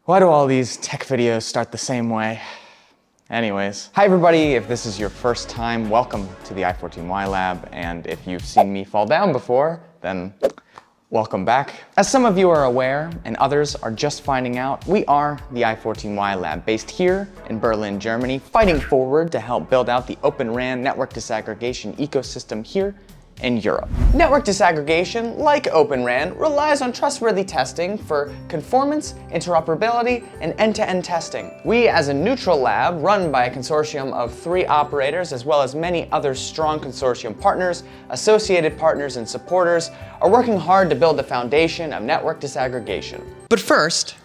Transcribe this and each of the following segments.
Why do all these tech videos start the same way? Anyways, hi everybody, if this is your first time, welcome to the i14y lab, and if you've seen me fall down before, then welcome back. As some of you are aware, and others are just finding out, we are the i14y lab, based here in Berlin, Germany, fighting forward to help build out the Open RAN network disaggregation ecosystem here in Europe. Network disaggregation, like Open RAN, relies on trustworthy testing for conformance, interoperability, and end-to-end testing. We, as a neutral lab run by a consortium of 3 operators, as well as many other strong consortium partners, associated partners, and supporters, are working hard to build the foundation of network disaggregation. But first,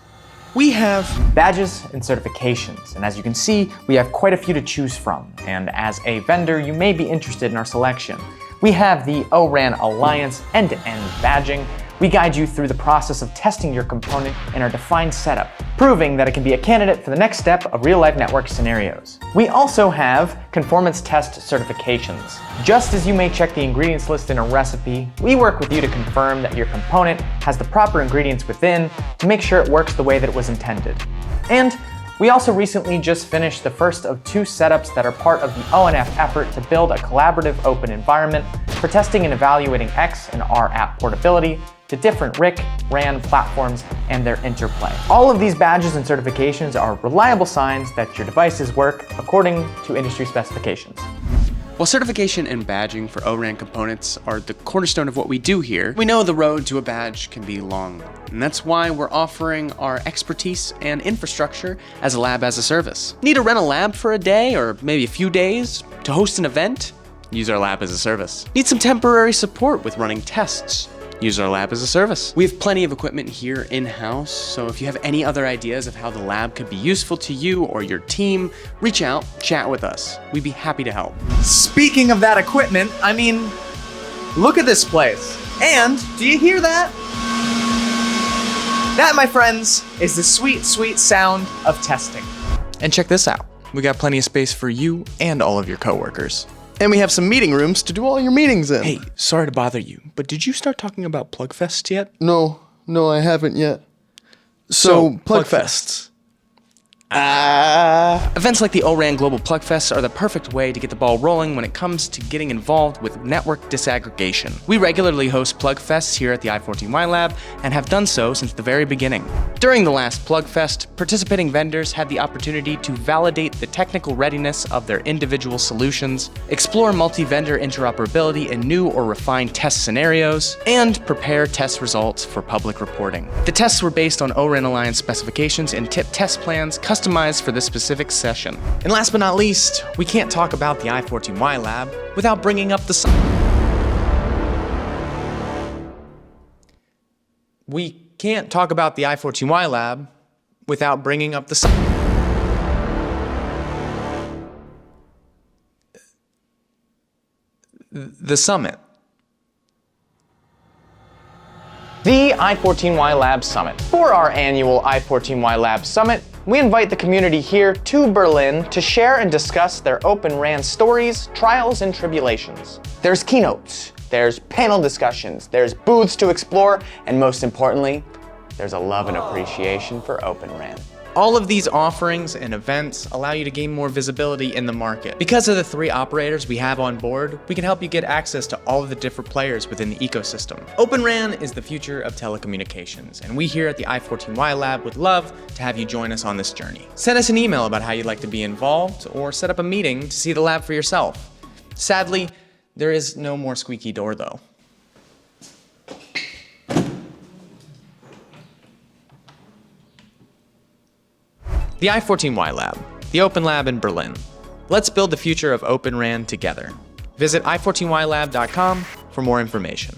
we have badges and certifications, and as you can see, we have quite a few to choose from, and as a vendor, you may be interested in our selection. We have the O-RAN Alliance end-to-end badging. We guide you through the process of testing your component in our defined setup, proving that it can be a candidate for the next step of real-life network scenarios. We also have conformance test certifications. Just as you may check the ingredients list in a recipe, we work with you to confirm that your component has the proper ingredients within to make sure it works the way that it was intended. And we also recently just finished the first of 2 setups that are part of the ONF effort to build a collaborative open environment for testing and evaluating X and R app portability to different RIC, RAN platforms and their interplay. All of these badges and certifications are reliable signs that your devices work according to industry specifications. While certification and badging for O-RAN components are the cornerstone of what we do here, we know the road to a badge can be long. And that's why we're offering our expertise and infrastructure as a lab as a service. Need to rent a lab for a day or maybe a few days to host an event? Use our lab as a service. Need some temporary support with running tests? Use our lab as a service. We have plenty of equipment here in-house, so if you have any other ideas of how the lab could be useful to you or your team, reach out, chat with us. We'd be happy to help. Speaking of that equipment, I mean, look at this place. And do you hear that? That, my friends, is the sweet, sweet sound of testing. And check this out. We got plenty of space for you and all of your coworkers. And we have some meeting rooms to do all your meetings in. Hey, sorry to bother you, but did you start talking about Plugfests yet? No, I haven't yet. So Plugfests. Events like the O-RAN Global Plugfests are the perfect way to get the ball rolling when it comes to getting involved with network disaggregation. We regularly host Plugfests here at the i14y lab and have done so since the very beginning. During the last Plugfest, participating vendors had the opportunity to validate the technical readiness of their individual solutions, explore multi-vendor interoperability in new or refined test scenarios, and prepare test results for public reporting. The tests were based on O-RAN Alliance specifications and tip test plans customized for this specific session. And last but not least, we can't talk about the i14y lab without bringing up the summit. We can't talk about the i14y lab without bringing up the summit. The summit. The i14y Lab Summit. For our annual i14y Lab Summit, we invite the community here to Berlin to share and discuss their Open RAN stories, trials, and tribulations. There's keynotes, there's panel discussions, there's booths to explore, and most importantly, there's a love and appreciation for Open RAN. All of these offerings and events allow you to gain more visibility in the market. Because of the 3 operators we have on board, we can help you get access to all of the different players within the ecosystem. Open RAN is the future of telecommunications, and we here at the i14y lab would love to have you join us on this journey. Send us an email about how you'd like to be involved, or set up a meeting to see the lab for yourself. Sadly, there is no more squeaky door though. The i14y Lab, the Open Lab in Berlin. Let's build the future of Open RAN together. Visit i14ylab.com for more information.